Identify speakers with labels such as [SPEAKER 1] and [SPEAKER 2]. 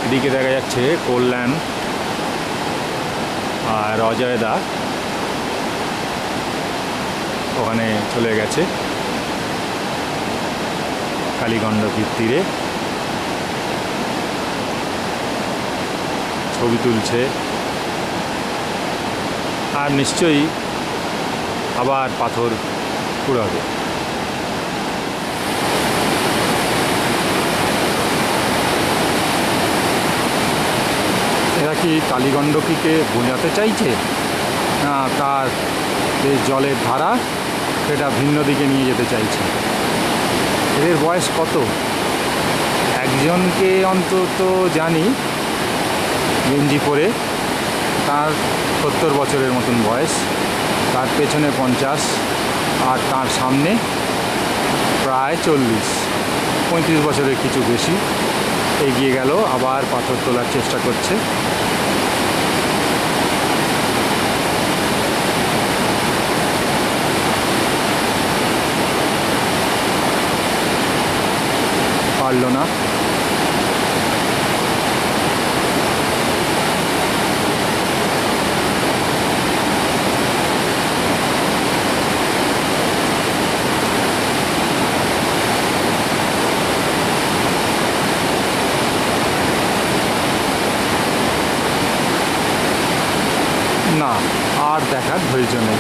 [SPEAKER 1] এদিকে দেখা যাচ্ছে কল্যাণ আর অজয় দা ওখানে চলে গেছে কালীগণ্ডকীর তীরে, ছবি তুলছে। আর নিশ্চয়ই আবার পাথর কুড়াবে। এরা কি কালীগণ্ডকীকে বোঝাতে চাইছে, না তার যে জলের ধারা সেটা ভিন্ন দিকে নিয়ে যেতে চাইছে? এদের বয়স কত? একজনকে অন্তত জানি গেঞ্জি পরে, তার 70 বছরের মতন বয়স, তার পেছনে 50, আর তার সামনে প্রায় 40-35 বছরের কিছু বেশি। এগিয়ে গেল, আবার পাথর তোলার চেষ্টা করছে। পারল না। না, আর দেখার ধৈর্য নেই।